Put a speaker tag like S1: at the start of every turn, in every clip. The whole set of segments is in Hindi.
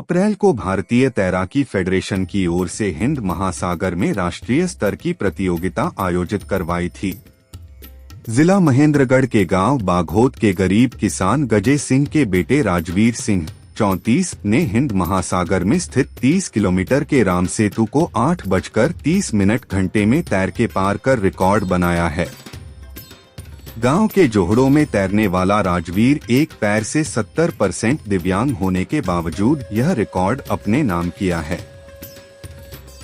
S1: अप्रैल को भारतीय तैराकी फेडरेशन की ओर से हिंद महासागर में राष्ट्रीय स्तर की प्रतियोगिता आयोजित करवाई थी। जिला महेंद्रगढ़ के गांव बाघोत के गरीब किसान गजे सिंह के बेटे राजवीर सिंह 34 ने हिंद महासागर में स्थित 30 किलोमीटर के राम सेतु को 8:30 घंटे में तैर के पार कर रिकॉर्ड बनाया है। गांव के जोहड़ों में तैरने वाला राजवीर एक पैर से 70% दिव्यांग होने के बावजूद यह रिकॉर्ड अपने नाम किया है।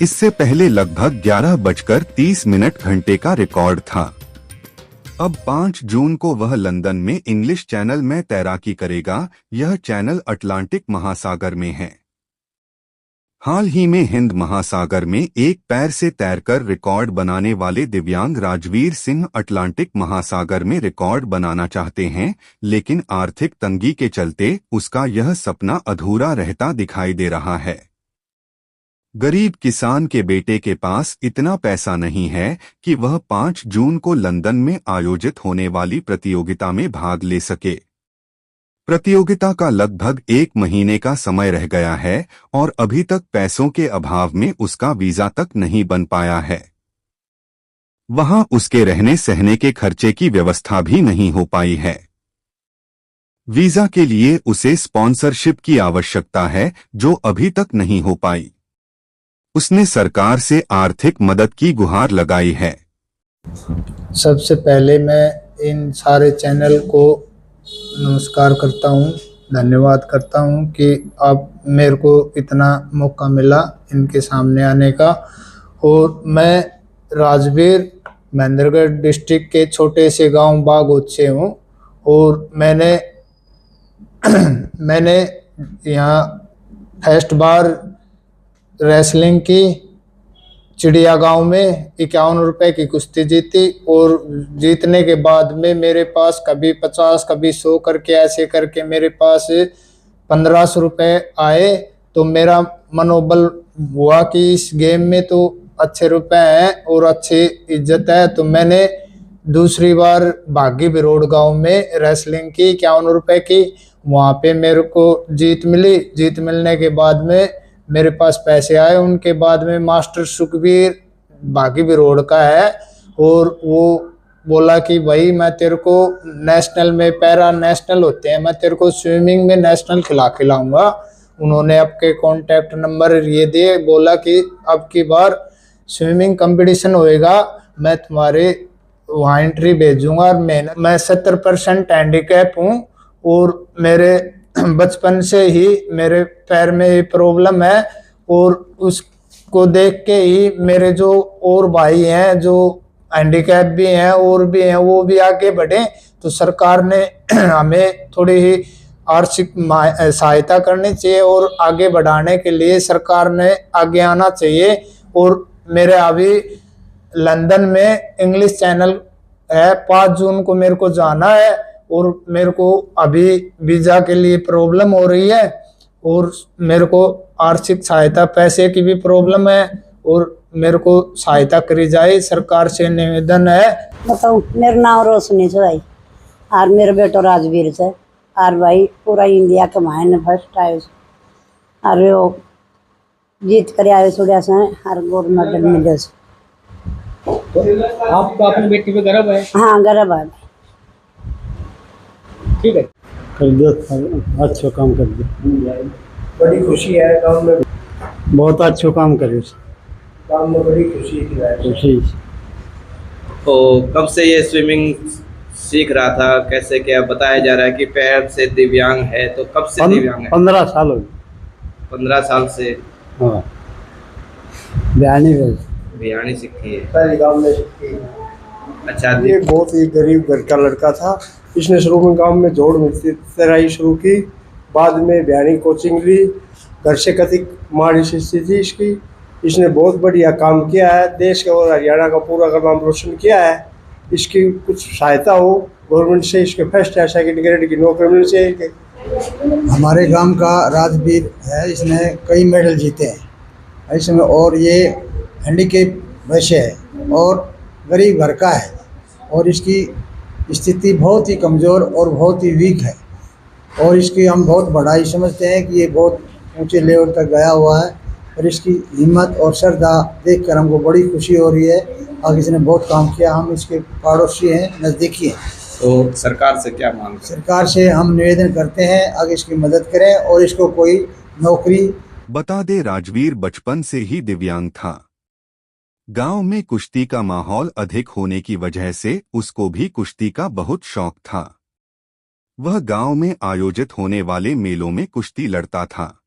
S1: इससे पहले लगभग 11:30 घंटे का रिकॉर्ड था। अब 5 जून को वह लंदन में इंग्लिश चैनल में तैराकी करेगा। यह चैनल अटलांटिक महासागर में है। हाल ही में हिंद महासागर में एक पैर से तैरकर रिकॉर्ड बनाने वाले दिव्यांग राजवीर सिंह अटलांटिक महासागर में रिकॉर्ड बनाना चाहते हैं, लेकिन आर्थिक तंगी के चलते उसका यह सपना अधूरा रहता दिखाई दे रहा है। गरीब किसान के बेटे के पास इतना पैसा नहीं है कि वह 5 जून को लंदन में आयोजित होने वाली प्रतियोगिता में भाग ले सके। प्रतियोगिता का लगभग 1 महीने का समय रह गया है और अभी तक पैसों के अभाव में उसका वीजा तक नहीं बन पाया है। वहां उसके रहने सहने के खर्चे की व्यवस्था भी नहीं हो पाई है। वीजा के लिए उसे स्पॉन्सरशिप की आवश्यकता है, जो अभी तक नहीं हो पाई। उसने सरकार से आर्थिक मदद की गुहार लगाई है।
S2: सबसे पहले मैं इन सारे चैनल को नमस्कार करता हूँ, धन्यवाद करता हूँ कि आप मेरे को इतना मौका मिला इनके सामने आने का। और मैं राजवीर महेंद्रगढ़ डिस्ट्रिक्ट के छोटे से गांव बाघोत से हूँ और मैंने यहाँ फर्स्ट बार रेसलिंग की चिड़िया गांव में 51 रुपए की कुश्ती जीती और जीतने के बाद में मेरे पास कभी 50 कभी 100 करके ऐसे करके मेरे पास 1500 रुपए आए। तो मेरा मनोबल हुआ कि इस गेम में तो अच्छे रुपए हैं और अच्छी इज्जत है। तो मैंने दूसरी बार बागी बिरोड गांव में रेसलिंग की 51 रुपए की। वहाँ पे मेरे को जीत मिली। जीत मिलने के बाद में मेरे पास पैसे आए। उनके बाद में मास्टर सुखबीर बागी बिरोड का है और वो बोला कि भाई मैं तेरे को नेशनल में, पैरा नेशनल होते हैं, मैं तेरे को स्विमिंग में नेशनल खिलाऊंगा। उन्होंने आपके कॉन्टैक्ट नंबर ये दिए, बोला कि अब की बार स्विमिंग कंपटीशन होएगा, मैं तुम्हारे वहाँ एंट्री भेजूंगा। और मैं 70% हैंडीकैप हूँ और मेरे बचपन से ही मेरे पैर में ये प्रॉब्लम है और उसको देख के ही मेरे जो और भाई हैं जो हैंडीकैप भी हैं और भी हैं, वो भी आगे बढ़े। तो सरकार ने हमें थोड़ी ही आर्थिक सहायता करनी चाहिए और आगे बढ़ाने के लिए सरकार ने आगे आना चाहिए। और मेरे अभी लंदन में इंग्लिश चैनल है, 5 जून को मेरे को जाना है और मेरे को अभी वीजा के लिए प्रॉब्लम हो रही है और मेरे को आर्थिक सहायता, पैसे की भी प्रॉब्लम है और मेरे को सहायता करी जाए, सरकार से निवेदन है।
S3: बताओ, मेरा नाम रोशनी से भाई और मेरा बेटा राजवीर से और भाई पूरा इंडिया के मायने फर्स्ट आए और वो जीत कर आए सुड़िया से और गोल्ड मेडल मिले।
S4: आपको अपनी बेटी पे गर्व है?
S3: हाँ, गर्व है।
S4: ठीक है,
S5: कर दिया, अच्छा काम कर दिया।
S4: बड़ी खुशी है गाँव में,
S5: बहुत अच्छा काम करे।
S4: गाँव में बड़ी खुशी
S5: खुशी।
S6: तो कब से ये स्विमिंग सीख रहा था, कैसे क्या बताया जा रहा है कि पैर से दिव्यांग है, तो कब से दिव्यांग है?
S5: 15 साल हो गए।
S6: 15 साल से?
S5: हाँ,
S6: बिहानी सीखी है,
S4: पहले गाँव में सीखी।
S6: अच्छा।
S4: ये बहुत ही गरीब घर का लड़का था। इसने शुरू में गांव में जोड़ में तैराई शुरू की, बाद में बिहानी कोचिंग ली। घर से कति माड़ी स्थिति इसकी, इसने बहुत बढ़िया काम किया है, देश का और हरियाणा का पूरा का नाम रोशन किया है। इसकी कुछ सहायता हो गवर्नमेंट से, इसके फर्स्ट या सेकंड ग्रेड की नौकरी मिल चाहिए।
S2: हमारे गांव का राजवीर है, इसने कई मेडल जीते हैं इसमें और ये हैंडीकैप वैसे है और गरीब घर का है और इसकी स्थिति बहुत ही कमज़ोर और बहुत ही वीक है और इसकी हम बहुत बड़ाई समझते हैं कि ये बहुत
S7: ऊंचे लेवल तक गया हुआ है और इसकी हिम्मत और श्रद्धा देखकर हमको बड़ी खुशी हो रही है। आगे इसने बहुत काम किया, हम इसके पड़ोसी हैं, नज़दीकी हैं।
S6: तो सरकार से क्या मांग है?
S7: सरकार से हम निवेदन करते हैं आगे इसकी मदद करें और इसको कोई नौकरी।
S1: बता दे राजवीर बचपन से ही दिव्यांग था। गांव में कुश्ती का माहौल अधिक होने की वजह से उसको भी कुश्ती का बहुत शौक था। वह गांव में आयोजित होने वाले मेलों में कुश्ती लड़ता था।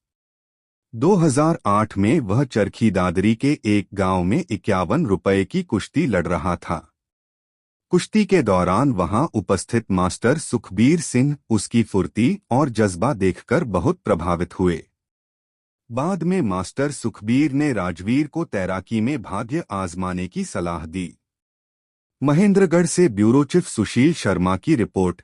S1: 2008 में वह चरखी दादरी के एक गांव में 51 रुपए की कुश्ती लड़ रहा था। कुश्ती के दौरान वहां उपस्थित मास्टर सुखबीर सिंह उसकी फुर्ती और जज्बा देखकर बहुत प्रभावित हुए। बाद में मास्टर सुखबीर ने राजवीर को तैराकी में भाग्य आजमाने की सलाह दी। महेंद्रगढ़ से ब्यूरो चीफ सुशील शर्मा की रिपोर्ट।